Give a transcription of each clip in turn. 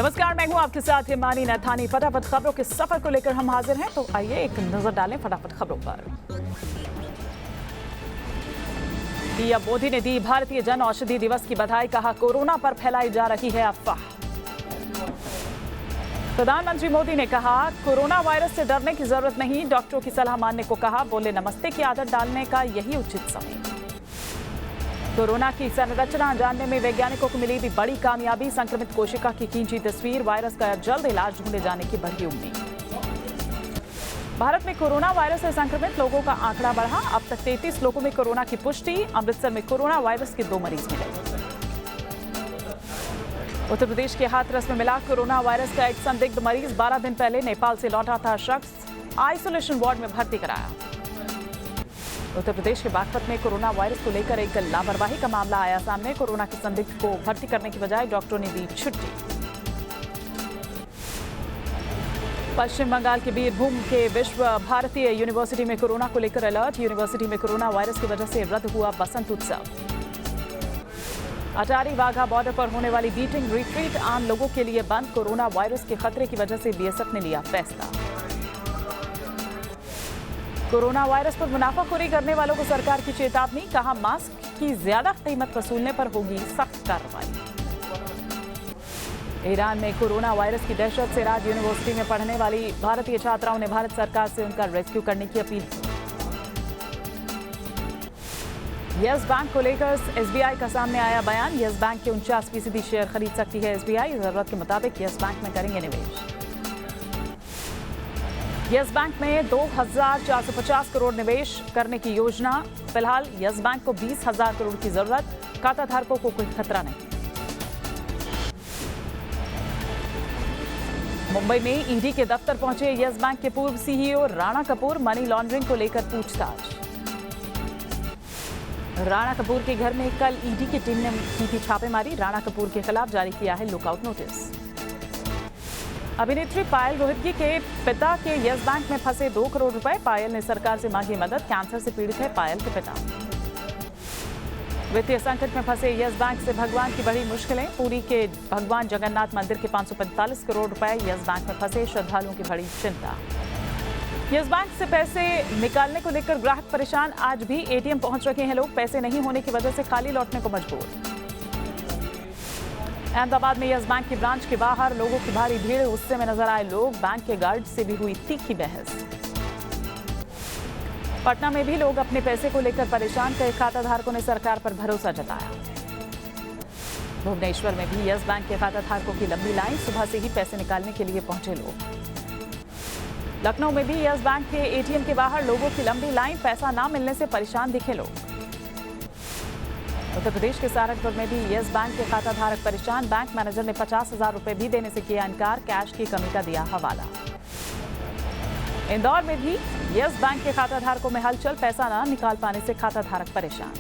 नमस्कार, मैं हूं आपके साथ हिमानी नैथानी। फटाफट खबरों के सफर को लेकर हम हाजिर हैं, तो आइए एक नजर डालें फटाफट खबरों पर। पीएम मोदी ने दी भारतीय जन औषधि दिवस की बधाई, कहा कोरोना पर फैलाई जा रही है अफवाह। प्रधानमंत्री मोदी ने कहा कोरोना वायरस से डरने की जरूरत नहीं, डॉक्टरों की सलाह मानने को कहा, बोले नमस्ते की आदत डालने का यही उचित समय। कोरोना की संरचना जानने में वैज्ञानिकों को मिली भी बड़ी कामयाबी, संक्रमित कोशिका की खींची तस्वीर, वायरस का जल्द इलाज ढूंढे जाने की बढ़ी उम्मीद। भारत में कोरोना वायरस से संक्रमित लोगों का आंकड़ा बढ़ा, अब तक 33 लोगों में कोरोना की पुष्टि। अमृतसर में कोरोना वायरस के 2 मरीज मिले। उत्तर प्रदेश के हाथरस में मिला कोरोना वायरस का एक संदिग्ध मरीज, 12 दिन पहले नेपाल से लौटा था शख्स, आइसोलेशन वार्ड में भर्ती कराया। उत्तर प्रदेश के बागपत में कोरोना वायरस को लेकर एक लापरवाही का मामला आया सामने, कोरोना के संदिग्ध को भर्ती करने की बजाय डॉक्टरों ने दी छुट्टी। पश्चिम बंगाल के बीरभूम के विश्व भारतीय यूनिवर्सिटी में कोरोना को लेकर अलर्ट, यूनिवर्सिटी में कोरोना वायरस की वजह से रद्द हुआ बसंत उत्सव। अटारी वाघा बॉर्डर पर होने वाली बीटिंग रिट्रीट आम लोगों के लिए बंद, कोरोना वायरस के खतरे की वजह से बीएसएफ ने लिया फैसला। कोरोना वायरस पर मुनाफाखोरी करने वालों को सरकार की चेतावनी, कहा मास्क की ज्यादा कीमत वसूलने पर होगी सख्त कार्रवाई। ईरान में कोरोना वायरस की दहशत से राज यूनिवर्सिटी में पढ़ने वाली भारतीय छात्राओं ने भारत सरकार से उनका रेस्क्यू करने की अपील की। यस बैंक को लेकर एसबीआई का सामने आया बयान, यस बैंक के 49% शेयर खरीद सकती है एसबीआई, जरूरत के मुताबिक यस बैंक में करेंगे निवेश। यस बैंक में 2,450 करोड़ निवेश करने की योजना, फिलहाल यस बैंक को 20,000 करोड़ की जरूरत, खाता धारकों को कोई खतरा नहीं। मुंबई में ईडी के दफ्तर पहुंचे यस बैंक के पूर्व CEO Rana Kapoor, money laundering को लेकर पूछताछ। राणा कपूर के घर में कल ईडी की टीम ने की थी छापेमारी, राणा कपूर के खिलाफ जारी किया है लुकआउट नोटिस। अभिनेत्री पायल रोहतगी के पिता के यस बैंक में फंसे 2 करोड़ रुपए, पायल ने सरकार से मांगी मदद, कैंसर से पीड़ित है पायल के पिता। वित्तीय संकट में फंसे यस बैंक से भगवान की बड़ी मुश्किलें, पुरी के भगवान जगन्नाथ मंदिर के 545 करोड़ रुपए यस बैंक में फंसे, श्रद्धालुओं की बड़ी चिंता। यस बैंक से पैसे निकालने को लेकर ग्राहक परेशान, आज भी एटीएम पहुंच रखे हैं लोग, पैसे नहीं होने की वजह से खाली लौटने को मजबूर। अहमदाबाद में यस बैंक की ब्रांच के बाहर लोगों की भारी भीड़, गुस्से में नजर आए लोग, बैंक के गार्ड से भी हुई तीखी बहस। पटना में भी लोग अपने पैसे को लेकर परेशान, कई खाता धारकों ने सरकार पर भरोसा जताया। भुवनेश्वर में भी यस बैंक के खाता धारकों की लंबी लाइन, सुबह से ही पैसे निकालने के लिए पहुंचे लोग। लखनऊ में भी यस बैंक के एटीएम के बाहर लोगों की लंबी लाइन, पैसा ना मिलने से परेशान दिखे लोग। उत्तर प्रदेश के सहारनपुर में भी यस बैंक के खाता धारक परेशान, बैंक मैनेजर ने 50,000 रुपए भी देने से किया इनकार, कैश की कमी का दिया हवाला। इंदौर में भी यस बैंक के खाता धारकों में हलचल, पैसा न निकाल पाने से खाता धारक परेशान।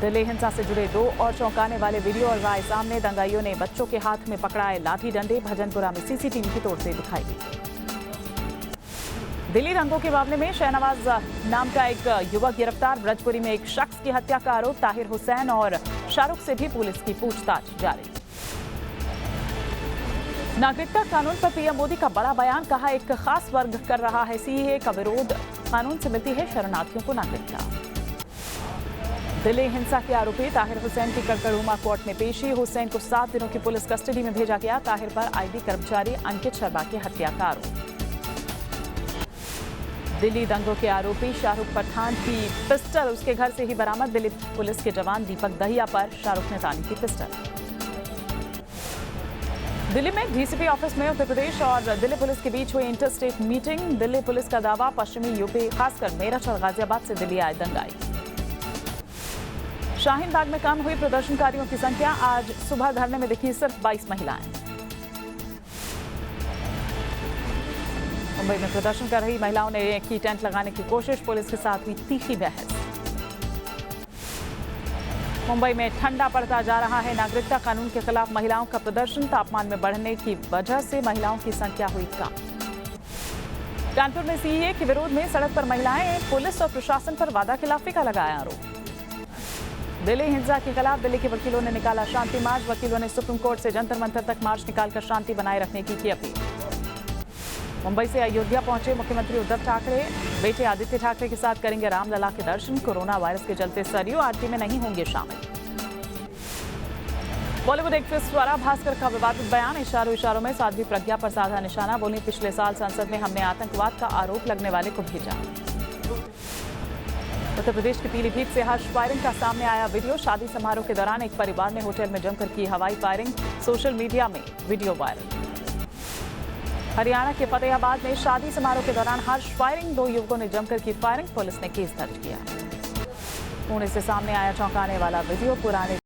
दिल्ली हिंसा से जुड़े 2 और चौंकाने वाले वीडियो और राय सामने, दंगाइयों ने बच्चों के हाथ में पकड़ाए लाठी डंडे, भजनपुरा में सीसीटीवी की तोड़ते दिखाई दी। दिल्ली दंगों के मामले में शहनवाज नाम का एक युवक गिरफ्तार, ब्रजपुरी में एक शख्स की हत्या का आरोप, ताहिर हुसैन और शाहरुख से भी पुलिस की पूछताछ जारी। नागरिकता कानून पर पीएम मोदी का बड़ा बयान, कहा एक खास वर्ग कर रहा है सीएए का विरोध, कानून से मिलती है शरणार्थियों को नागरिकता। दिल्ली हिंसा के आरोपी ताहिर हुसैन की कड़कड़ूमा कोर्ट में पेशी, हुसैन को 7 दिनों की पुलिस कस्टडी में भेजा गया, ताहिर पर आईबी कर्मचारी अंकित शर्मा की हत्या का आरोप। दिल्ली दंगों के आरोपी शाहरुख पठान की पिस्टल उसके घर से ही बरामद, दिल्ली पुलिस के जवान दीपक दहिया पर शाहरुख ने तानी थी पिस्टल। दिल्ली में डीसीपी ऑफिस में उत्तर प्रदेश और दिल्ली पुलिस के बीच हुई इंटरस्टेट मीटिंग, दिल्ली पुलिस का दावा पश्चिमी यूपी खासकर मेरठ और गाजियाबाद से दिल्ली आए दंगाई। शाहीन बाग में कम हुई प्रदर्शनकारियों की संख्या, आज सुबह धरने में दिखी सिर्फ 22 महिलाएं। मुंबई में प्रदर्शन कर रही महिलाओं ने की टेंट लगाने की कोशिश, पुलिस के साथ हुई तीखी बहस। मुंबई में ठंडा पड़ता जा रहा है, नागरिकता कानून के खिलाफ महिलाओं का प्रदर्शन, तापमान में बढ़ने की वजह से महिलाओं की संख्या हुई कम। कानपुर में सीएए के विरोध में सड़क पर महिलाएं, पुलिस और प्रशासन पर वादाखिलाफी का लगाया आरोप। दिल्ली हिंसा के खिलाफ दिल्ली के वकीलों ने निकाला शांति मार्च। वकीलों ने सुप्रीम कोर्ट से जंतर मंतर तक मार्च निकालकर शांति बनाए रखने की अपील। मुंबई से अयोध्या पहुंचे मुख्यमंत्री उद्धव ठाकरे। बेटे आदित्य ठाकरे के साथ करेंगे रामलला के दर्शन। कोरोना वायरस के चलते सरयू आरती में नहीं होंगे शामिल। बॉलीवुड एक्ट्रेस स्वरा भास्कर का विवादित बयान। इशारों में साध्वी प्रज्ञा पर साधा निशाना। बोली, पिछले साल संसद में हमने आतंकवाद का आरोप लगने वाले को भेजा। उत्तर प्रदेश के पीलीभीत से हर्ष फायरिंग का सामने आया वीडियो। शादी समारोह के दौरान एक परिवार ने होटल में जमकर की हवाई फायरिंग। सोशल मीडिया में वीडियो वायरल। हरियाणा के फतेहाबाद में शादी समारोह के दौरान हर्ष फायरिंग। 2 युवकों ने जमकर की फायरिंग। पुलिस ने केस दर्ज किया। पुणे से सामने आया चौंकाने वाला वीडियो। पुराने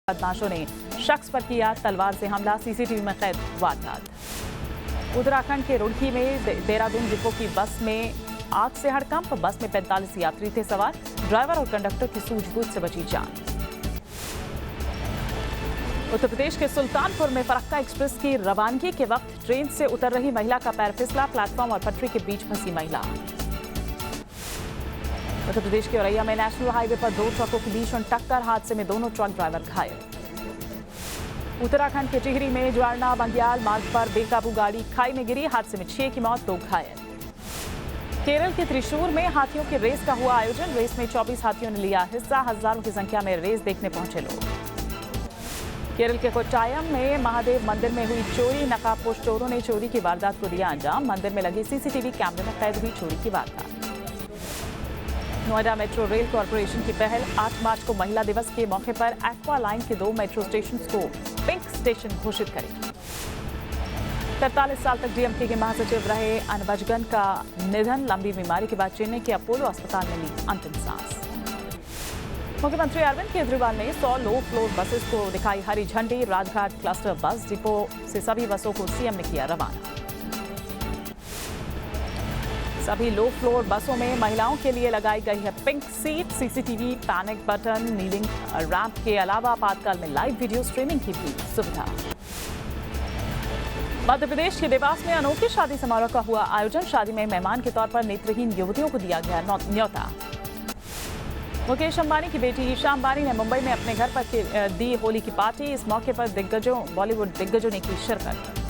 बदमाशों ने शख्स पर किया तलवार से हमला। सीसीटीवी में कैद वारदात। उत्तराखंड के रुड़की में देहरादून डिपो की बस में आग से हड़कंप। बस में 45 यात्री थे सवार। ड्राइवर और कंडक्टर की सूझबूझ से बची जान। उत्तर प्रदेश के सुल्तानपुर में फरक्का एक्सप्रेस की रवानगी के वक्त ट्रेन से उतर रही महिला का पैर फिसला। प्लेटफॉर्म और पटरी के बीच फंसी महिला। उत्तर प्रदेश के औरैया में नेशनल हाईवे पर 2 ट्रकों के बीच टक्कर। हादसे में दोनों ट्रक ड्राइवर घायल। उत्तराखंड के टिहरी में ज्वारना बंग्याल मार्ग पर बेकाबू गाड़ी खाई में गिरी। हादसे में 6 की मौत, 2 घायल। केरल के त्रिशूर में हाथियों की रेस का हुआ आयोजन। रेस में 24 हाथियों ने लिया हिस्सा। हजारों की संख्या में रेस देखने पहुंचे लोग। केरल के कोट्टायम में महादेव मंदिर में हुई चोरी। नकाबपोश चोरों ने चोरी की वारदात को दिया अंजाम। मंदिर में लगे सीसीटीवी कैमरे में कैद हुई चोरी की वारदात। नोएडा मेट्रो रेल कॉर्पोरेशन की पहल। 8 मार्च को महिला दिवस के मौके पर एक्वा लाइन के 2 मेट्रो स्टेशन को पिंक स्टेशन घोषित करेगी। 43 साल तक डीएमके के महासचिव रहे अनबजगन का निधन। लंबी बीमारी के बाद चेन्नई के अपोलो अस्पताल में ली अंतिम सांस। मुख्यमंत्री अरविंद केजरीवाल ने 100 लो फ्लोर बसेस को दिखाई हरी झंडी। राजघाट क्लस्टर बस डिपो से सभी बसों को सीएम ने किया रवाना। सभी लो फ्लोर बसों में महिलाओं के लिए लगाई गई है pink seat. CCTV, panic button, kneeling ramp के अलावा आपातकाल में लाइव वीडियो स्ट्रीमिंग की भी सुविधा। मध्य प्रदेश के देवास में अनोखे शादी समारोह का हुआ आयोजन। शादी में मेहमान के तौर पर नेत्रहीन युवतियों को दिया गया न्योता। मुकेश अंबानी की बेटी ईशा अंबानी ने मुंबई में अपने घर पर दी होली की पार्टी। इस मौके पर बॉलीवुड दिग्गजों ने की शिरकत।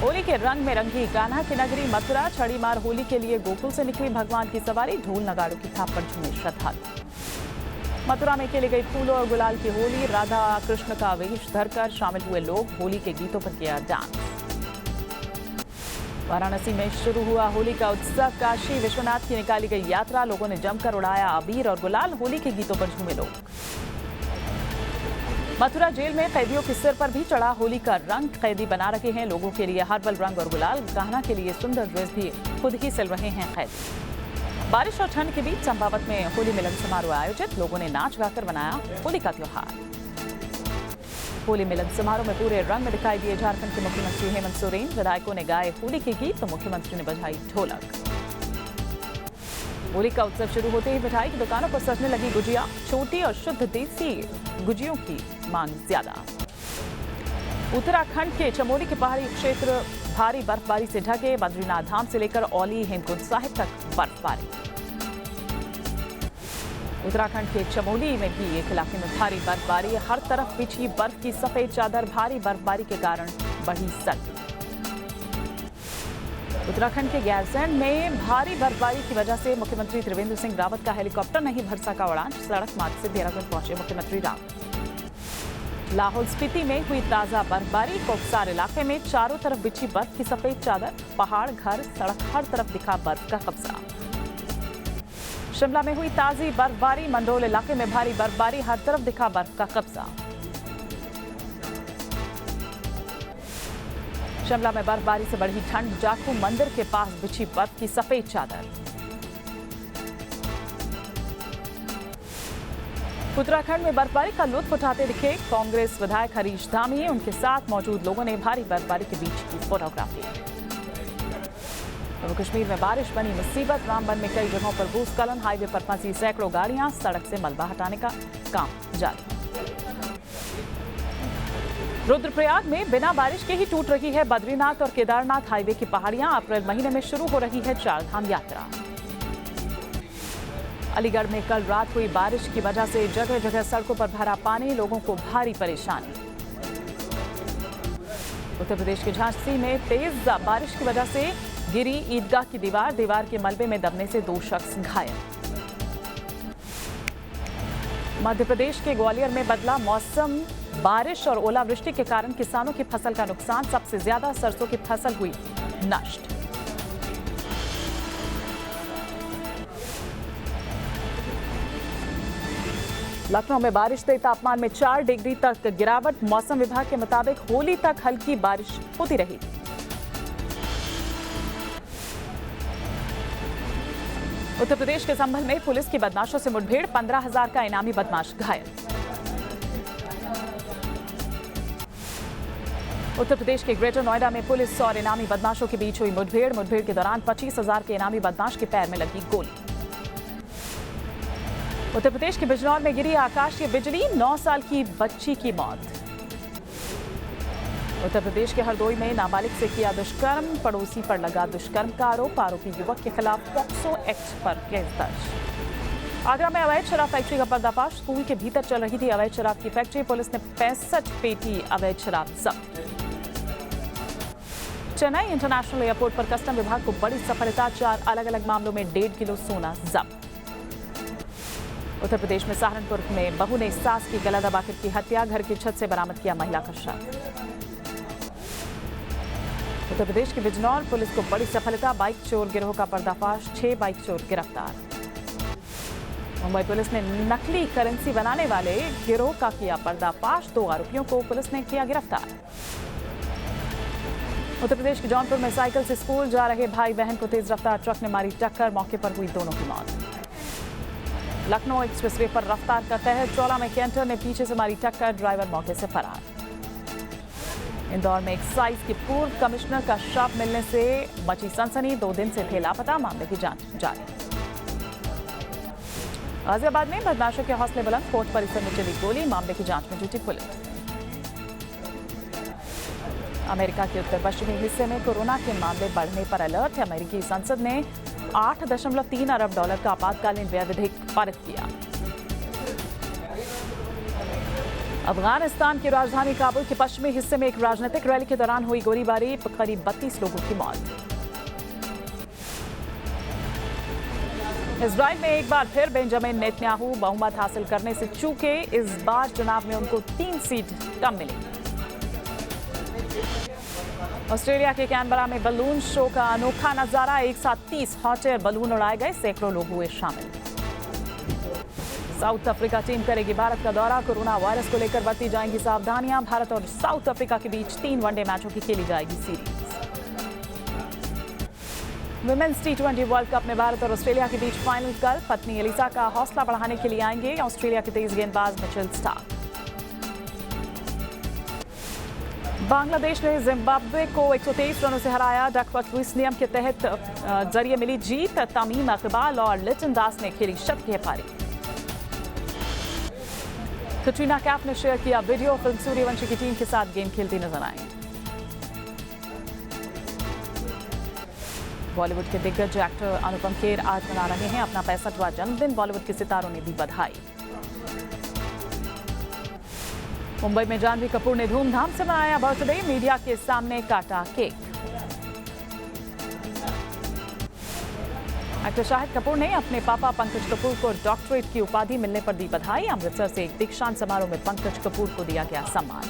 होली के रंग में रंगी कान्हा की नगरी मथुरा। छड़ी मार होली के लिए गोकुल से निकली भगवान की सवारी। ढोल नगाड़ों की थाप पर झूमे श्रद्धालु। मथुरा में खेली गई फूलों और गुलाल की होली। राधा कृष्ण का वेश धरकर शामिल हुए लोग। होली के गीतों पर किया डांस। वाराणसी में शुरू हुआ होली का उत्सव। काशी विश्वनाथ की निकाली गई यात्रा। लोगों ने जमकर उड़ाया अबीर और गुलाल। होली के गीतों पर झूमे लोग। मथुरा जेल में कैदियों के सिर पर भी चढ़ा होली का रंग। कैदी बना रखे हैं लोगों के लिए हर्बल रंग और गुलाल। कान्हा के लिए सुंदर ड्रेस भी खुद ही सिल रहे हैं कैदी। बारिश और ठंड के बीच चंपावत में होली मिलन समारोह आयोजित। लोगों ने नाच गाकर मनाया होली का त्योहार। होली मिलन समारोह में पूरे रंग में दिखाई दिए झारखंड के मुख्यमंत्री हेमंत सोरेन। विधायकों ने गाए होली के गीत तो मुख्यमंत्री ने बजाई ढोलक। होली का उत्सव शुरू होते ही मिठाई की दुकानों पर सजने लगी गुजिया। छोटी और शुद्ध देसी गुजियों की मांग ज्यादा। उत्तराखंड के चमोली के पहाड़ी क्षेत्र भारी बर्फबारी से ढके। बद्रीनाथ धाम से लेकर औली हेमकुंड साहिब तक बर्फबारी। उत्तराखंड के चमोली में भी एक इलाके में भारी बर्फबारी। हर तरफ बिछी बर्फ की सफेद चादर। भारी बर्फबारी के कारण बढ़ी सर्दी। उत्तराखंड के गैरसैंण में भारी बर्फबारी की वजह से मुख्यमंत्री त्रिवेंद्र सिंह रावत का हेलीकॉप्टर नहीं भर सका उड़ान। सड़क मार्ग से देहरादून पहुंचे मुख्यमंत्री रावत। लाहौल स्पीति में हुई ताजा बर्फबारी। कोकसार इलाके में चारों तरफ बिछी बर्फ की सफेद चादर। पहाड़, घर, सड़क हर तरफ दिखा बर्फ का कब्जा। शिमला में हुई ताजी बर्फबारी। मंडोल इलाके में भारी बर्फबारी। हर तरफ दिखा बर्फ का कब्जा। शिमला में बर्फबारी से बढ़ी ठंड। जाखू मंदिर के पास बिछी बर्फ की सफेद चादर। उत्तराखंड में बर्फबारी का लुत्फ उठाते दिखे कांग्रेस विधायक हरीश धामी। उनके साथ मौजूद लोगों ने भारी बर्फबारी के बीच की फोटोग्राफी। जम्मू कश्मीर में बारिश बनी मुसीबत। रामबन में कई जगहों पर भूस्खलन। हाईवे पर फंसी सैकड़ों गाड़ियां। सड़क से मलबा हटाने का काम जारी। रुद्रप्रयाग में बिना बारिश के ही टूट रही है बद्रीनाथ और केदारनाथ हाईवे की पहाड़ियां। अप्रैल महीने में शुरू हो रही है 4 धाम यात्रा। अलीगढ़ में कल रात हुई बारिश की वजह से जगह जगह सड़कों पर भरा पानी, लोगों को भारी परेशानी। उत्तर प्रदेश के झांसी में तेज बारिश की वजह से गिरी ईदगाह की दीवार के मलबे में दबने से 2 शख्स घायल। मध्य प्रदेश के ग्वालियर में बदला मौसम, बारिश और ओलावृष्टि के कारण किसानों की फसल का नुकसान, सबसे ज्यादा सरसों की फसल हुई नष्ट। लखनऊ में बारिश से तापमान में 4 डिग्री तक गिरावट, मौसम विभाग के मुताबिक होली तक हल्की बारिश होती रही। उत्तर प्रदेश के संभल में पुलिस की बदमाशों से मुठभेड़, 15,000 का इनामी बदमाश घायल। उत्तर प्रदेश के ग्रेटर नोएडा में पुलिस और इनामी बदमाशों के बीच हुई मुठभेड़ के दौरान 25,000 के इनामी बदमाश के पैर में लगी गोली। उत्तर प्रदेश के बिजनौर में गिरी आकाशीय बिजली, 9 साल की बच्ची की मौत। उत्तर प्रदेश के हरदोई में नाबालिग से किया दुष्कर्म, पड़ोसी पर लगा दुष्कर्म का आरोप, आरोपी युवक के खिलाफ पॉक्सो एक्ट पर केस दर्ज। आगरा में अवैध शराब फैक्ट्री का पर्दाफाश, स्कूल के भीतर चल रही थी अवैध शराब की फैक्ट्री, पुलिस ने 65 पेटी अवैध शराब जब्त। चेन्नई इंटरनेशनल एयरपोर्ट पर कस्टम विभाग को बड़ी सफलता, 4 अलग अलग मामलों में 1.5 किलो सोना जब्त। उत्तर प्रदेश में सहारनपुर में बहू ने सास की गला दबाकर की हत्या, घर की छत से बरामद किया महिला का शव। उत्तर प्रदेश के बिजनौर पुलिस को बड़ी सफलता, बाइक चोर गिरोह का पर्दाफाश, 6 बाइक चोर गिरफ्तार। मुंबई पुलिस ने नकली करेंसी बनाने वाले गिरोह का किया पर्दाफाश, 2 आरोपियों को पुलिस ने किया गिरफ्तार। उत्तर प्रदेश के जौनपुर में साइकिल से स्कूल जा रहे भाई बहन को तेज रफ्तार ट्रक ने मारी टक्कर, मौके पर हुई दोनों की मौत। लखनऊ एक्सप्रेसवे पर रफ्तार का कहर, चौला में कैंटर ने पीछे से मारी टक्कर, ड्राइवर मौके से फरार। इंदौर में एक्साइज के पूर्व कमिश्नर का शव मिलने से मची सनसनी, 2 दिन से थे लापता, मामले की जांच जारी। गाजियाबाद में बदमाशों के हौसले बुलंद, कोर्ट परिसर में चली गोली, मामले की जांच में जुटी पुलिस। अमेरिका के उत्तर पश्चिमी हिस्से में कोरोना के मामले बढ़ने पर अलर्ट है। अमेरिकी संसद ने $8.3 अरब का आपातकालीन व्यय विधेयक पारित किया। अफगानिस्तान की राजधानी काबुल के पश्चिमी हिस्से में एक राजनीतिक रैली के दौरान हुई गोलीबारी, करीब 32 लोगों की मौत। इजराइल में एक बार फिर बेंजामिन नेतन्याहू बहुमत हासिल करने से चूके, इस बार चुनाव में उनको 3 सीट कम मिली। ऑस्ट्रेलिया के कैनबरा में बलून शो का अनोखा नजारा, एक साथ 30 हॉट एयर बलून उड़ाए गए, सैकड़ों लोग हुए शामिल। साउथ अफ्रीका टीम करेगी भारत का दौरा, कोरोना वायरस को लेकर बरती जाएंगी सावधानियां, भारत और साउथ अफ्रीका के बीच 3 वनडे मैचों की खेली जाएगी series. Women's T20 world cup में भारत और ऑस्ट्रेलिया के बीच फाइनल कल, पत्नी एलिसा का हौसला बढ़ाने के लिए आएंगे ऑस्ट्रेलिया के तेज गेंदबाज मिचेल स्टार्क। बांग्लादेश ने जिम्बाब्वे को 123 रनों से हराया, डकवर्थ लुइस नियम के तहत जरिए मिली जीत, तमीम इकबाल और लिटन दास ने खेली शतकीय पारी। कटरीना कैफ ने शेयर किया वीडियो, फिल्म सूर्यवंशी की टीम के साथ गेम खेलती नजर आई। बॉलीवुड के दिग्गज एक्टर अनुपम खेर आज मना रहे हैं अपना 65वां जन्मदिन, बॉलीवुड के सितारों ने दी बधाई। मुंबई में जानवी कपूर ने धूमधाम से मनाया बर्थडे, मीडिया के सामने काटा केक। एक्टर शाहिद कपूर ने अपने पापा पंकज कपूर को डॉक्टरेट की उपाधि मिलने पर दी बधाई। अमृतसर से एक दीक्षांत समारोह में पंकज कपूर को दिया गया सम्मान।